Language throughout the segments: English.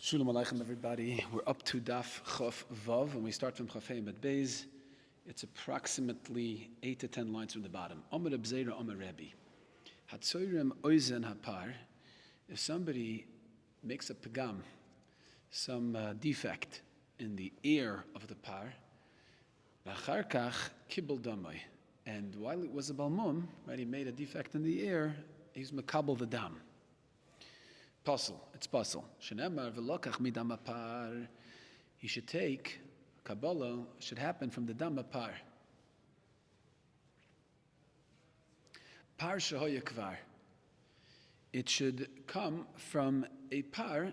Shalom Aleichem, everybody. We're up to Daf Chof Vav, and we start from Chafei Bet Beis. It's approximately 8 to 10 lines from the bottom. Omer Abzeira Omer Rebbe. Hatzoyrem Oizen Hapar. If somebody makes a pagam, some defect in the ear of the par, V'achar kach kibel damai. And while it was a balmum, right, he made a defect in the ear, he's makabel the dam. Puzzle, it's puzzle. Shenemar v'lokach midam apar. He should take, Kabbalah should happen from the dam apar. Par shehoya kvar. It should come from a par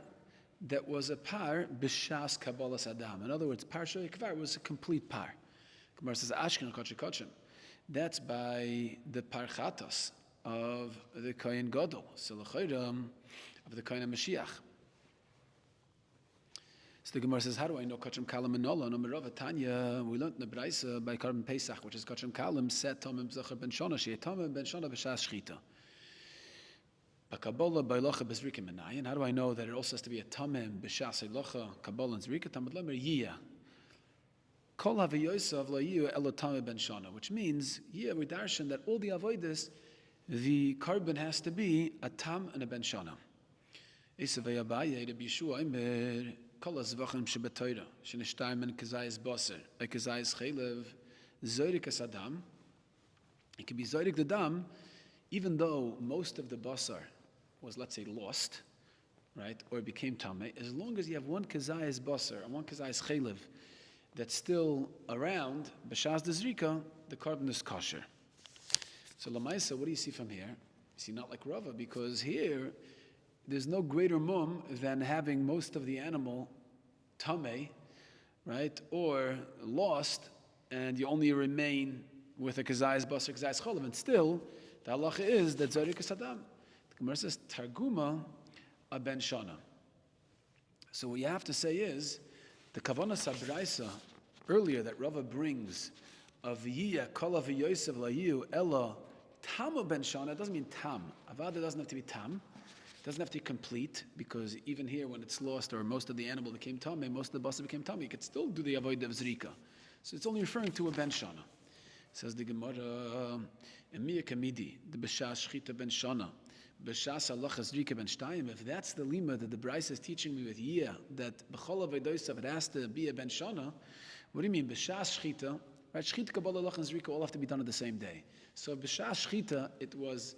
that was a par b'shas Kabbalas Adam. In other words, par shehoya kvar was a complete par. Gemara says Ashken kodesh kodesh. That's by the parchatos of the Kohen Gadol. So l'chayram of the Kohen Mashiach. So the Gemara says, how do I know Kachem Kalam and Nola? No Merava Tanya, we learned in the Braisa by Karban Pesach, which is Kachem Kalam, set Tomim Zachar Ben Shona, Shei Tomim Ben Shona B'Shas Shchita. Kabbalah by Locha Bezrika Menayin. How do I know that it also has to be a Tomim B'Shas Locha Kabbalah and Zrika? Tamad Lemer Yiyah. Kol Haviyosav Lo Yiyu Elo Tomim Ben Shona, which means Yiyah we darshan that all the avodas, the carbon has to be a Tam and a Ben Shona. Isavei Abaye Rabbi Yeshua Imer Kol Zvachim Shebetoira Shenishtaim and Kazayis Boser Kazayis Chelev Zorik Asadam. It can be Zorik the Dam, even though most of the Basar was, let's say, lost, right, or became Tameh. As long as you have one Kazayis Boser and one Kazayis Chelev that's still around, B'Shas Dezrika, the carbon is kosher. So Lamaisa, what do you see from here? You see, not like Rava, because here there's no greater mum than having most of the animal tameh, right, or lost, and you only remain with a kazayis basar, kazayis cholav, and still the halacha is that zarik sadam. The Gemara says targuma a ben shana. So what you have to say is the kavana sabraisa earlier that Rava brings of yiyah kol v'yosef layu ella tamu ben shana. It doesn't mean tam. Avada doesn't have to be tam. It doesn't have to be complete, because even here when it's lost or most of the animal became tameh, most of the basa became tameh, you could still do the avoid of zrika. So it's only referring to a ben shana. Says the Gemara, Emiya kamidi, the b'shas shchita ben shana, b'shas halacha zrika ben shtayim. If that's the lima that the Braisa is teaching me with that b'chol avodosav it has to be a ben shana, what do you mean b'shas shchita? Right, shchita, kabbalah, halacha, and zrika all have to be done on the same day. So b'shas shchita it was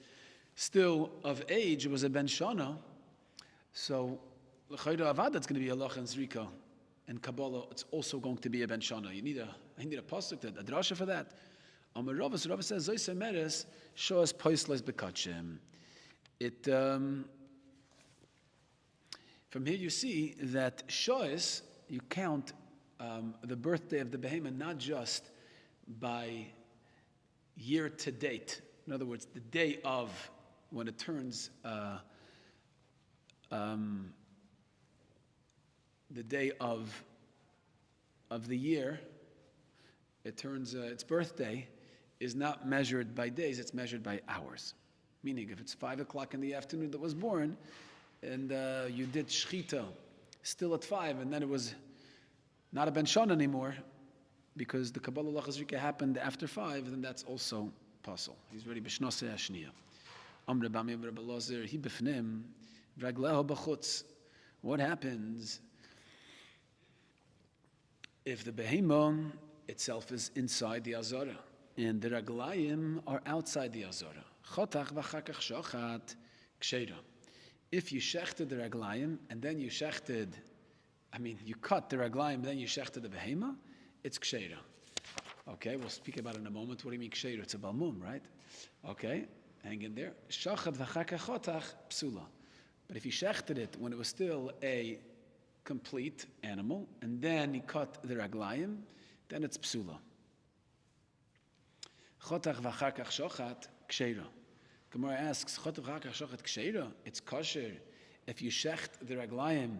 still of age, it was a ben shana. So l'chayda avad, it's going to be a halacha and zrika, and kabbalah, it's also going to be a ben shana. I need a pasuk, a drasha for that. Amar Rava says zoyse meres shoas poisles bekachim. It from here you see that shoas you count the birthday of the behemoth not just by year to date. In other words, the day of, when it turns the day of the year, it turns its birthday is not measured by days, it's measured by hours. Meaning, if it's 5 o'clock in the afternoon that was born, and you did shchita still at 5, and then it was not a ben shana anymore, because the Kabbalah Lachazrika happened after 5, then that's also puzzle. He's ready b'shnasei hashniya. Amr b'ami Rabbi Lozer he b'fnim vragleho b'chutz. What happens if the behemoth itself is inside the azara and the raglayim are outside the azara? Chotach v'chakach shochat ksheira. If you shechted the raglayim and then you cut the raglayim, then you shechted the behemoth, it's ksheira. Okay, we'll speak about it in a moment. What do you mean ksheira? It's a balmum, right? Okay, hang in there. Shachad v'chaka chotach psula. But if he shechted it when it was still a complete animal, and then he cut the raglayim, then it's psula. Chotach v'chakach shochat ksheira. Gemara asks, chotach v'chakach shochat ksheira? It's kosher if you shecht the raglayim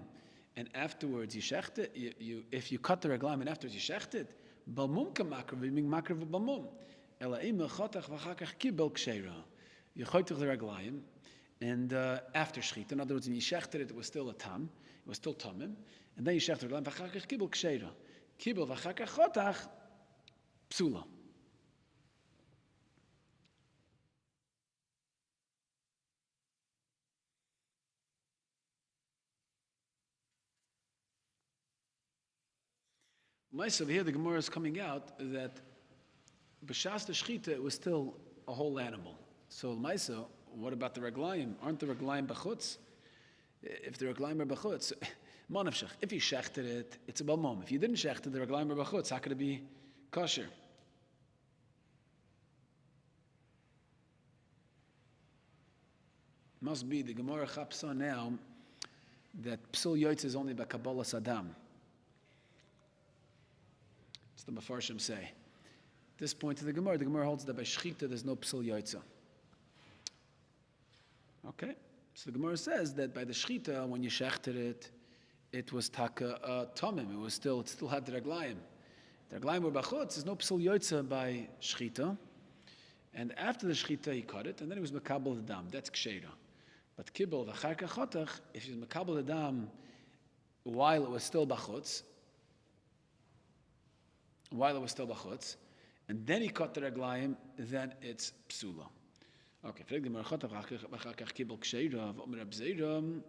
and afterwards you shecht it. If you cut the raglayim and afterwards you shecht it, balmum k'makra v'ming makra v'balmum. Ela ima chotach v'chakach kibel ksheira. You chotach the raglayim, and after shchita. In other words, when you shechted it, it was still a tam, it was still tamim, and then you shechted it, v'chakach kibul ksheira. Kibul v'chakach chotach, psula. Myself here, the Gemara is coming out that b'shas the shchita, it was still a whole animal. So Maisa, what about the raglayim? Aren't the raglayim b'chutz? If the raglayim are b'chutz, manavshach. If you shechted it, it's a balmom. If you didn't shecht it, the raglayim are b'chutz. How could it be kosher? Must be the Gemara chapsa now that psul yoytz is only by Kabbalah Sadam. It's the Mefarshim say. At this point of the Gemara holds that by shchita there's no psul yoytza. Okay, so the Gemara says that by the shchita, when you shechted it, it was taka tomim. It still had the raglayim. The raglayim were bachutz. There's no psul yoytza by shchita, and after the shchita he cut it, and then he was makabel the dam. That's ksheira. But kibul v'charka chotach, if he was makabel the dam while it was still bachutz, and then he cut the raglayim, then it's psula. Okay, frag the marchot v'chakach kibul ksheira v'omer abzeira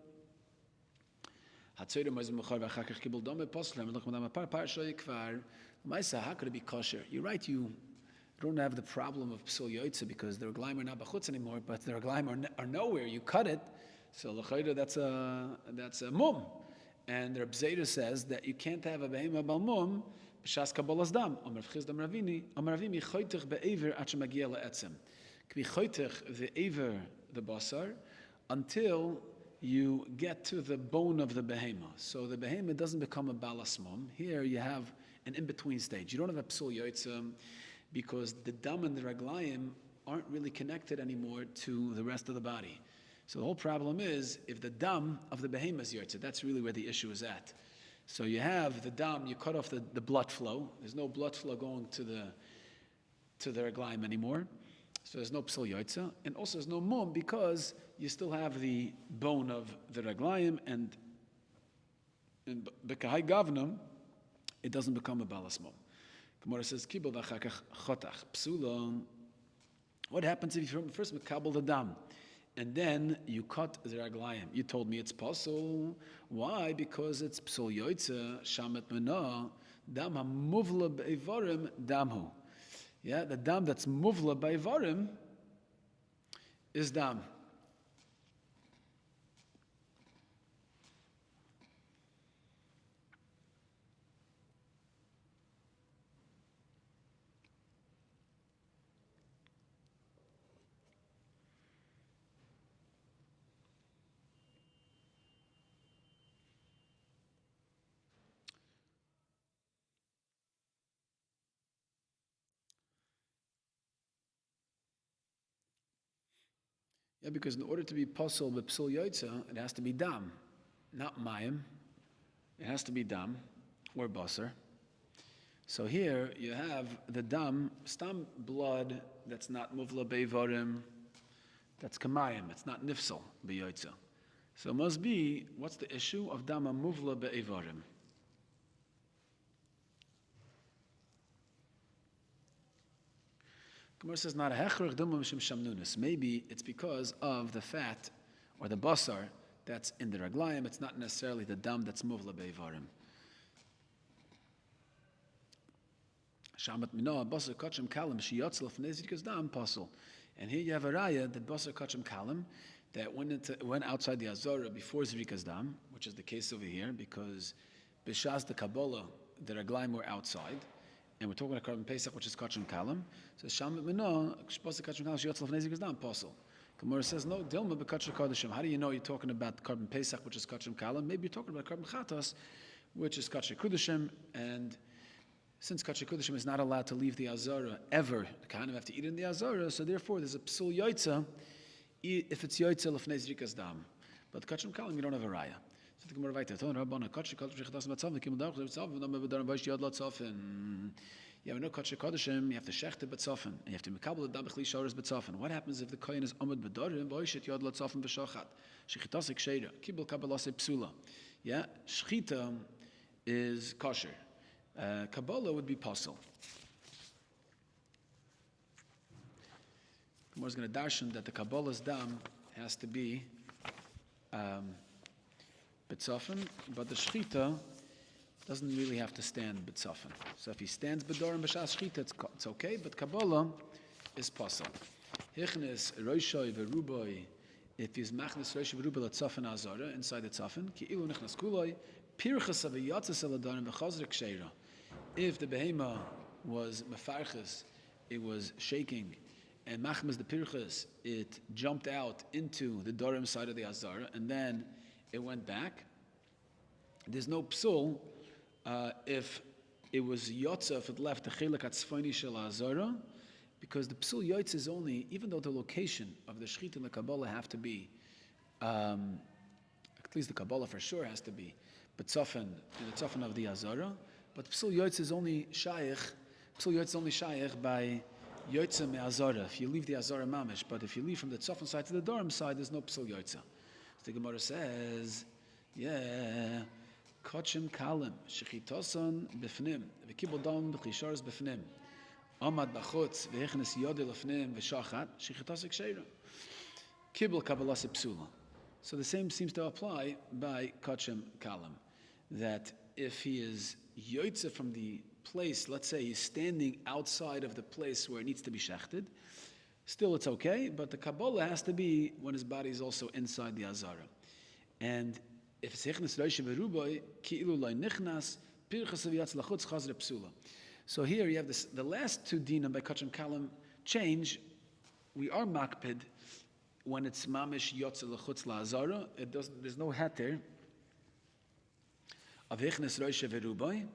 hatzeirim was mechar v'chakach kibul dome posler and look madam par shoy kvar ma'isa. How could it be kosher? You're right, you don't have the problem of psul yoytza because the raglayim are not b'chutz anymore, but the raglayim are nowhere. You cut it, so l'chayda that's a mum, and the Abzeira says that you can't have a behema bal mum b'shas kabbalas dam. Omer v'chizdam ravini choytich be'ever at shemagia la'etzem. Be choytich the aver the basar until you get to the bone of the behema. So the behema doesn't become a balas mum. Here you have an in-between stage. You don't have a psul yoytza because the dam and the raglayim aren't really connected anymore to the rest of the body. So the whole problem is if the dam of the behema is yoytza, that's really where the issue is at. So you have the dam, you cut off the blood flow. There's no blood flow going to the raglayim anymore. So there's no psul yoytza, and also there's no mum because you still have the bone of the raglayim, and in bekahai gavnam, it doesn't become a balas mum. Gemara says kibul v'chakach chotach psula. What happens if you first mekabel the dam, and then you cut the raglayim? You told me it's pasul. Why? Because it's psul yoytza shamet mena dam hamuvla be'ivarim damhu. Yeah, the dam that's muvla by varim is dam. Yeah, because in order to be pasul with psul yoytza, it has to be dam, not mayim. It has to be dam or basar. So here you have the dam, stam blood that's not muvla beivarim, that's kamayim. It's not nifsal beyoytza. So it must be, what's the issue of dam muvla beivarim? Gemara says not a hechrich dumma mishum shamnunis. Maybe it's because of the fat or the basar that's in the raglayim. It's not necessarily the dam that's muvla beivarim. Shamat minoah basar kachem kalam sheyotzel fnezrikas dam pasul. And here you have a raya that basar kachem kalam that went outside the azara before zrikas dam, which is the case over here because b'shas the Kabbalah the raglayim were outside. And we're talking about carbon pesach, which is kachem kalam. So shamet mino, shpasa kachem kalam sheyotzel fnezrikas dam pasul. Gemara says no, dilma bekachem kodeshim. How do you know you're talking about carbon pesach, which is kachem kalam? Maybe you're talking about carbon chatas, which is kachem kodeshim, and since kachem kodeshim is not allowed to leave the azara ever, the kind of have to eat in the azara, so therefore there's a psul yoytza if it's yoytza lefnei zrikas dam. But kachem kalam you don't have a raya. So the Gemara weiter. You have no kosher kodeshim, you have to shecht it b'tzofen, and you have to mekabel the dabach li shoras b'tzofen. What happens if the kohen is amud b'dorim, v'oishet yod l'tzofen b'shochat? Shechitasik sheira, kibul kabbalase psula. Yeah, shechita is kosher. Kabbalah would be pasul. Gemara is going to darshan that the Kabbalah's dam has to be b'tzofen, but the shechita doesn't really have to stand b'tzofen. So if he stands b'dorim b'shas shechita, it's okay, but Kabbalah is pasul. Hichnes roishoi v'ruboi, if he's machnes roishoi v'ruboi l'tzofen azara, inside the tzofen, ki ilu nichnas kuloi, pirchas avayatzes eladarim v'chazrek sheira. If the behema was mefarches, it was shaking, and machmas the pirchas, it jumped out into the dorim side of the azara, and then it went back. There's no psul if it was yotza, if it left the chelik atzfoni shel azara, because the psul yotza is only, even though the location of the shechita and the Kabbalah have to be, at least the Kabbalah for sure has to be, but tzofan, in the tzofan of the azara, but psul yotza is only shayich by Yotza me'azara, if you leave the azara mamish, but if you leave from the tzofan side to the dorim side, there's no psul yotza. So the Gemara says, yeah, kochim kalim, shechitoson b'fnim, v'kibul dam b'chisharas b'fnim, amad b'chutz, v'hechnes yodel b'fnim, v'shachat, shechitosik sheira. Kibul kabbalas psula. So the same seems to apply by kochim kalim, that if he is yotza from the place, let's say he's standing outside of the place where it needs to be shechted, still it's okay, but the Kabbalah has to be when his body is also inside the azara. And if it's hichnas roishe v'ruboy, ki ilu loy nichnas, pirchas aviyatz lachutz chazre psula. So here you have this, the last two dinim by Kachim Kalam change. We are makpid when it's mamish yotze lachutz la'azara. There's no heter of hichnas roishe v'ruboy,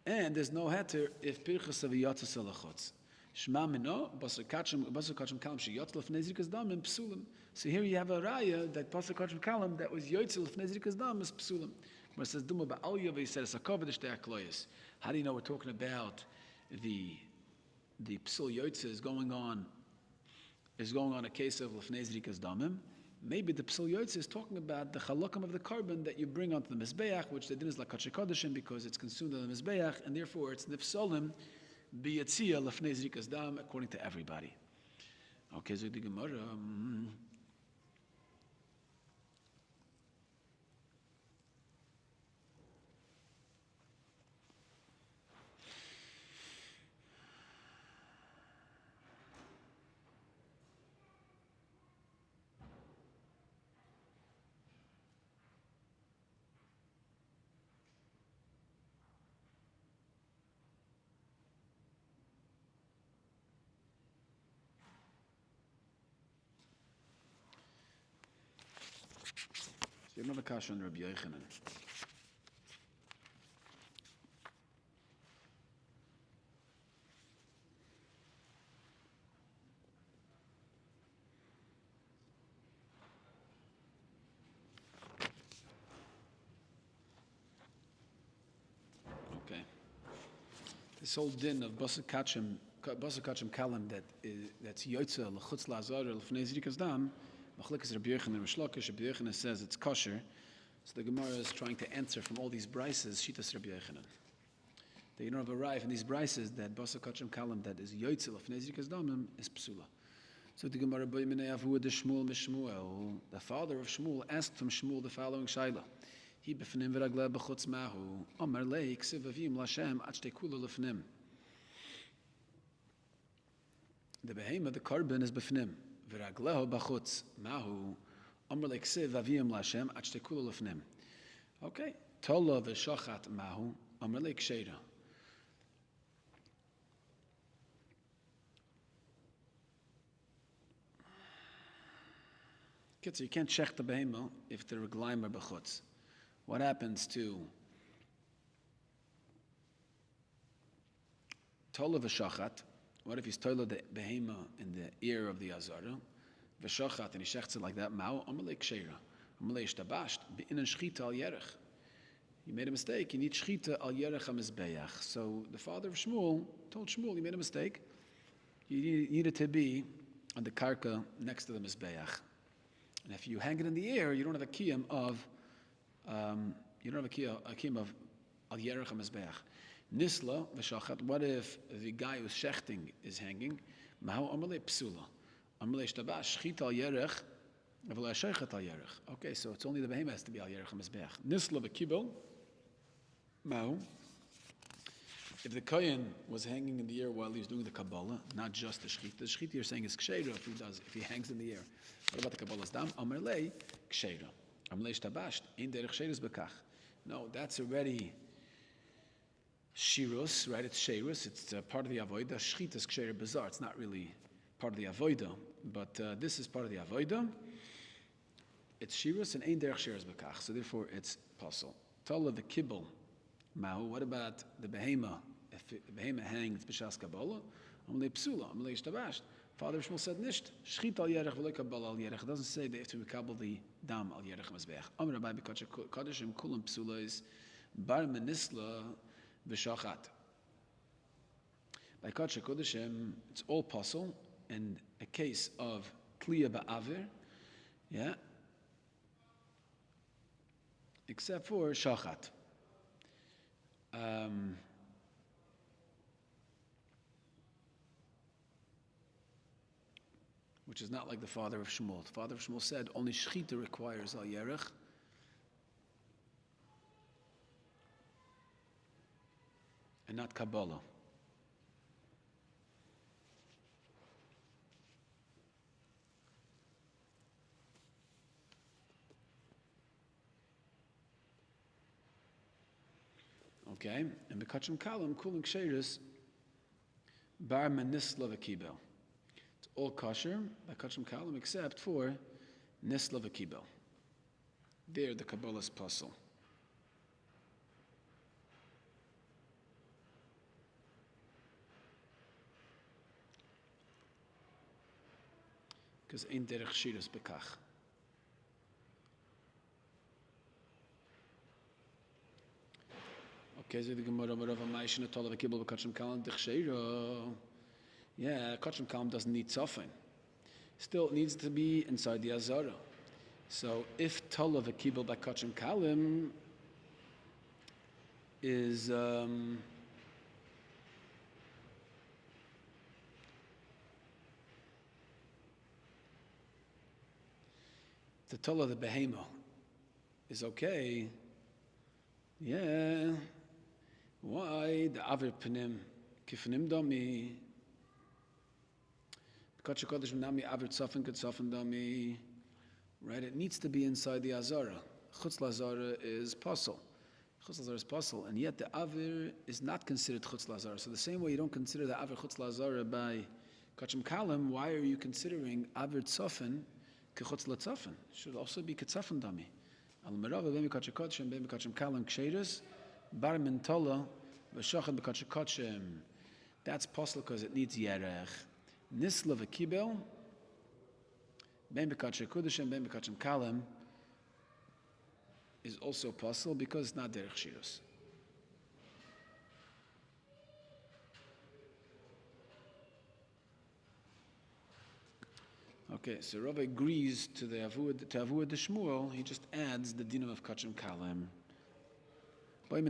and there's no heter if pirchas aviyatz lachutz. Shema mino, basar kachim kalam sheyotze lefnei zrikas damim psulim. So here you have a raya that basar kachim kalam that was yotze lefnei zrikas damim is psulim. Where it says duma ba'al yaveh, he said sakov v'dishtei akloyes. How do you know we're talking about the psul yotze is going on a case of lefnei zrikas damim? Maybe the psul yotze is talking about the chalakim of the carbon that you bring onto the mizbeach, which the din is like kodeshim because it's consumed on the mizbeach, and therefore it's nifsolim biyatzia lefnei zrikas dam according to everybody. Okay, so the Gemara. So you have another kasha on Rabbi Yochanan. Okay. This whole din of basar kachim kalam that's yotze lechutz la'azara lefnei zrikas dam. Machlekes Rabbi Yochanan and Shlokish. Rabbi Yochanan says it's kosher, so the Gemara is trying to answer from all these brises shitas Rabbi Yochanan. They don't have arrived in these brises that basar kachim kalam that is yotze lefnei zrikas damim is psula. So the Gemara b'yiminei avu de Shmuel mishmuel. The father of Shmuel asked from Shmuel the following shaila: He b'fnim v'ragleh b'chutz mahu Amar lei ksiv avim l'Hashem ad shtei kula l'fnim. The behema, the carbon, is b'fnim. V'ragleho b'chutz mahu Amar lei ksiv avim l'Hashem ad shtei kula l'fnim. Okay. Tola v'shachat mahu Amar lei ksheira. So you can't check the behema if the reglaim are b'chutz. What happens to tola v'shachat? What if he's tola the behema in the ear of the azara v'shachat and he shechts it like that? Ma'u amalei ksheira, amalei ishtabasht be'inan shchita al yerech. You made a mistake. You need shchita al yerech hamizbeach. So the father of Shmuel told Shmuel, you made a mistake. You needed to be on the karka next to the mizbeach. And if you hang it in the air, you don't have a kiyum of al yerech hamizbeach. Nisla v'shachat. What if the guy who's shechting is hanging? Mahu amalei psula. Amalei shtabash shchita al yerech. Okay, so it's only the behemoth has to be al yerech hamizbeach. Nisla v'kibel. Mahu. If the kohen was hanging in the air while he was doing the Kabbalah, not just the shechita you're saying is ksheira if he hangs in the air. What about the Kabbalah's dam? Amar lei ksheira. Amar lei shtabasht in derech sheiras bekach. No, that's already shirus, right? It's sheirus. It's part of the avoida. Shechita is ksheira bizarre. It's not really part of the avoida, but this is part of the avoida. It's shirus and ein derech sheiras bekach. So therefore, it's possible. Tala the kibble. Mahu. What about the behema? If the behema hangs b'shas Kabbalah, amalei psula, amalei shtabasht. Father Shmuel said nisht. Shchit al yerech v'lo kabbalah al yerech. It doesn't say they have to kabbalah the dam al yerech mizbeach. Amar Rabbi b'kotche kodeshim kulam psulas bar menisla v'shachat. By kotche kodeshim, it's all possible in a case of kliya ba'avir, yeah, except for shachat. Which is not like the father of Shmuel. The father of Shmuel said only shchita requires al yerech. And not Kabbalah. Okay, and Bekachim Kalam, Kuling Ksheris, Bar Menisla V'Kibel. It's all kosher, Bekachim Kalam, except for Nisla V'Kibel. There, the Kabbalah's puzzle. Because Ein Derech Shiras Bekach. Okay, so the Gemara of Maishna told of a kibbutz Kachim Kalam Dichsheira. Yeah, Kachim Kalam doesn't need Tzafin. Still, it needs to be inside the Azara. So if Tol of a kibbutz by Kachim Kalam is the Tol of the Behemo is okay, yeah. Why the Avir Panim Kifnim Dami? Kachim Kodesh Nami Avir Tzafin Kid Tzafin Dami. Right? It needs to be inside the Azara. Chutz Lazara is Pasul. Chutz Lazara is Pasul, and yet the Avir is not considered Chutz Lazara. So the same way you don't consider the Avir Chutz Lazara by Kachim Kalam, why are you considering Avir Tzafin Kechutz Latzafin? It should also be Ketzafin Dami. Al Merava Bemi Kachim Kodesh and Bemi Kachim Kalam Ksheris. Bar Mintola, V'shachat B'kachim Kachim. That's possible because it needs Yerech. Nisla V'kibel, Ben B'kachim Kudeshim, Ben B'kachim Kalam is also possible because it's not Derech Shirus. Okay, so Rav agrees to the Avud the Shmuel. He just adds the dinam of Kachim Kalam. What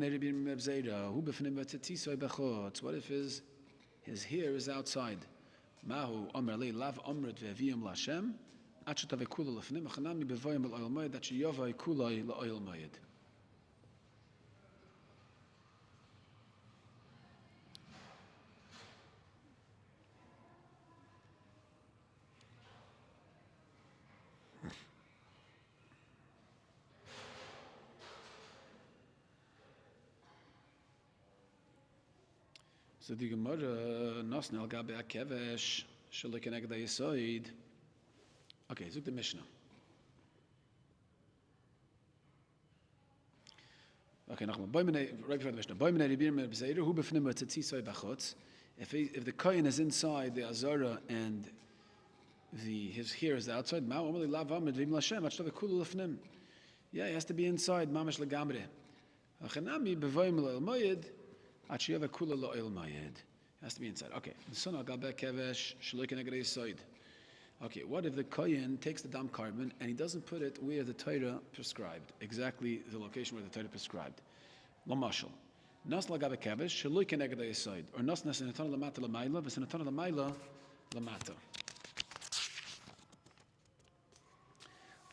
if his hair is outside? Mahu Amr Lei Lav Amrit Ve'Aviyim Lashem Achatave Kula Lefnim Achanami Bevoyim Al Oil Moed that Sheyovai Kulai La Oil Moed. So the Gemara Nosnel Gabe Akevesh Shalikaneg Dayisoid. Okay, so the Mishnah. Okay, right before the Mishnah. If the kohen is inside the Azara and his hair is outside, yeah, he has to be inside. Mamash Lagamre. Hachanami bevoim lo'el moyed, achiyava kula lo'el moyed. Has to be inside. Okay. Okay, what if the kohen takes the dam carbon and he doesn't put it where the Torah prescribed, exactly the location where the Torah prescribed? Lamashal. Nas lagabe kevesh, shaloi keneged ha'yesod, or nas nesenatan lamata lamayla, v'senatan lamayla lamata.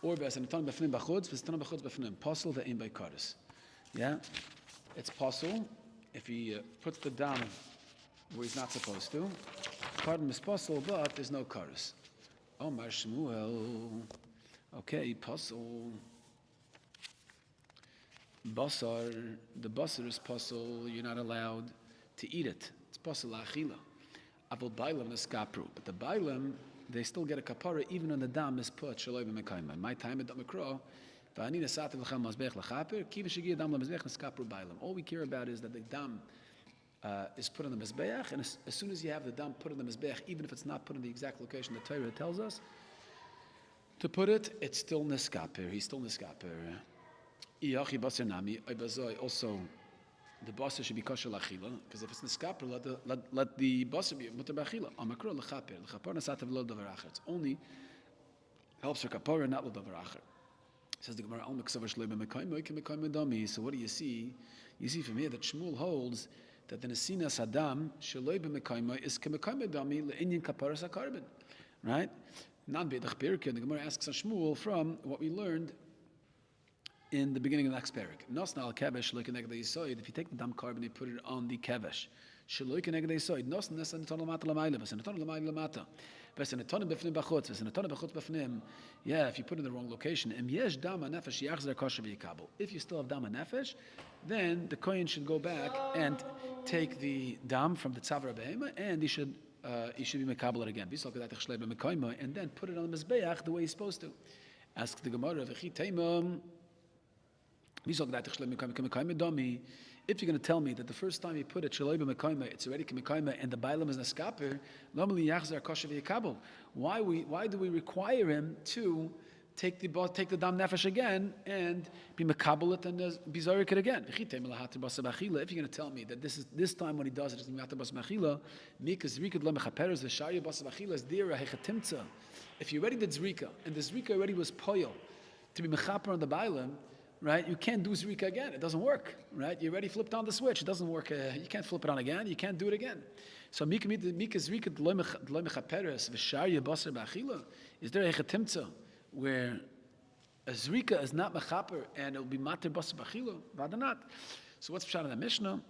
Or v'senatan b'fnim b'chutz, v'senatan b'chutz b'fnim. Posel ve'im by kares. Yeah? It's posel if he puts the dam where he's not supposed to. Carbon is posel, but there's no kares. Omar Shmuel. Okay, posel. Basar, the basar is posel, you're not allowed to eat it. It's posel achila. Avol bailam is kapru. But the bailam, they still get a kapara even when the dam is put shaloi b'mekayma. My time at Mikro, v'ani nesativ l'cham mazbech l'chaper, kiva shegi dam l'mazbech n'skapru bailam. All we care about is that the dam is put on the mizbeach, and as soon as you have the dam put on the mizbeach, even if it's not put in the exact location the Torah tells us to put it, it's still niskaper. He's still niskaper. Iyachi basar nami ibazoi. Also, the basar should be kosher lachila, because if it's niskaper, let the basar be mutar b'achila. Amakro lechaper lechaper nasatav lo davar acher. It's only helps for kapara, not lo davar acher. Says the Gemara, al miksav shloim b'mekayim k'mekayim dami. So what do you see? You see from here that Shmuel holds that the nesina sadam shaloi b'mekayim is k'mekayim dami le'inyan kaparas hakarbon, right? Not beidach pirke. The Gemara asks on Shmuel from what we learned in the beginning of the next parak. Nosna al kevesh shaloy keneged ha'yisoid. If you take the dam carbon and put it on the kevesh, shaloy keneged ha'yisoid. Nosna nesa neton lamata lamayla, v'sen neton lamayla lamata, v'sen neton b'fnim b'chutz, v'sen neton b'chutz b'fnim. Yeah, if you put it in the wrong location, im yesh dam ha'nefesh yachzer kosher v'yikabel. If you still have dam ha'nefesh, then the kohen should go back and take the dam from the tzavar behema, and he should be mekabel it again. And then put it on the mizbeach the way he's supposed to. Ask the Gemara, if you're going to tell me that the first time you put it, it's already k'mekayma, and the bailam is naskaper, why do we require him to take the dam nefesh again and be mekabel it and be zorik it again? If you're going to tell me that this time when he does it, it's matar bas machila, mikas zrika lo mechaperes v'shaya bas machila is dira hechatimtza. If you already did zrika and the zrika already was poil to be mechaper on the bailam, right? You can't do zrika again. It doesn't work, right? You already flipped on the switch. It doesn't work. You can't flip it on again. You can't do it again. So mika zrika lo mechaperes v'shaya basar b'achila is there hechatimtza where a zrika is not mechaper and it will be mater basar b'achila, rather not. So what's pshat in the Mishnah?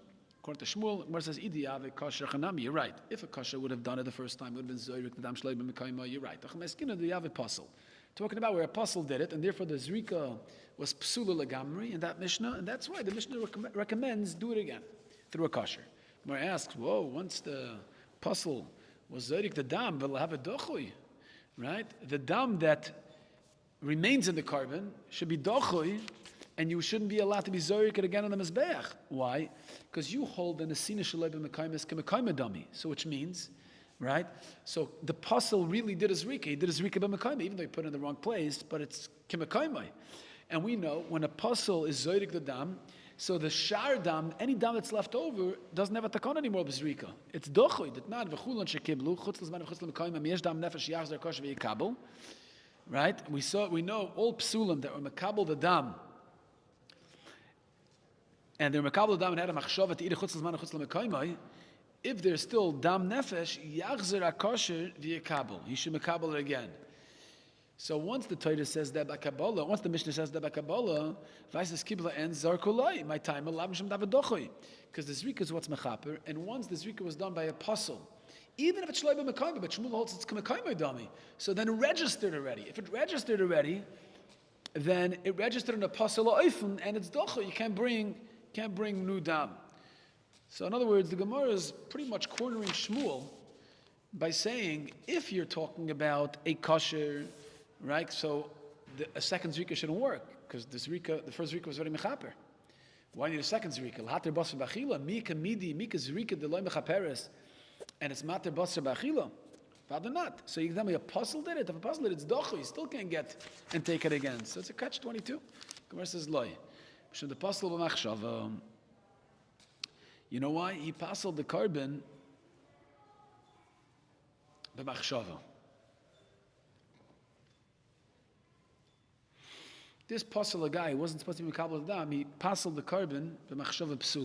According to Shmuel, where it says idi ave kasher chanami, you're right. If a kasher would have done it the first time, it would have been zorik the dam shloi b'mekayma. You're right. Achmeskina the ave apostle. Talking about where apostle did it, and therefore the zrika was psula legamri in that Mishnah, and that's why the Mishnah recommends do it again through a kasher. Where asks, whoa, once the apostle was zorik the dam, will have a dochui, right? The dam that remains in the carbon should be dochui, and you shouldn't be allowed to be zorik it again on the mizbeach. Why? Because you hold the nesina shaloi b'mekayim as k'mekayim dami. So which means, right? So the apostle really did a zrika. He did a zrika b'mekayim, even though he put it in the wrong place, but it's k'mekayim. And we know when a apostle is zorik the dam, so the shar dam, any dam that's left over, doesn't have a takon anymore b'zrika. It's dochui. That not v'chulan shekiblu chutz l'zman v'chutz l'mekayim yesh dam nefesh yachzer kosher v'yikabel. Right? We know all psulim that were mekabel the dam, and they're mekabel the dam and had a machshava to eat a chutz l'zman v'chutz l'mekayim. If there's still dam nefesh, yachzer akosher v'yikabel. He should mekabel it again. So once the Torah says that by Kabbalah, once the Mishnah says that by Kabbalah, Vaisas Kibla ends Zarkulai, my time, because the Zrika is what's Mechaper, and once the Zrika was done by an apostle, even if it's Shloiba Mekayma, but Shmuel holds it's Mekayma Dami, so then it registered already. If it registered already, then it registered an apostle Oifen, and it's Docho, you can't bring new dam. So in other words, the Gemara is pretty much cornering Shmuel by saying, if you're talking about a kosher, right? So a second zrika shouldn't work because the first zrika was already mechaper. Why need a second zrika? Later basar b'achila, mika zrika deloy mechaperes, and it's mater basar b'achila. Rather not. So you can tell me apostle did it. If apostle did it, it's docho. You still can't get and take it again. So it's a catch-22. Gemara says loy. Should the pasal b'machshava? You know why? He pasaled the carbon b'machshava. This pasal a guy wasn't supposed to be Mekabel Dam. He pasaled the carbon b'machshava psula.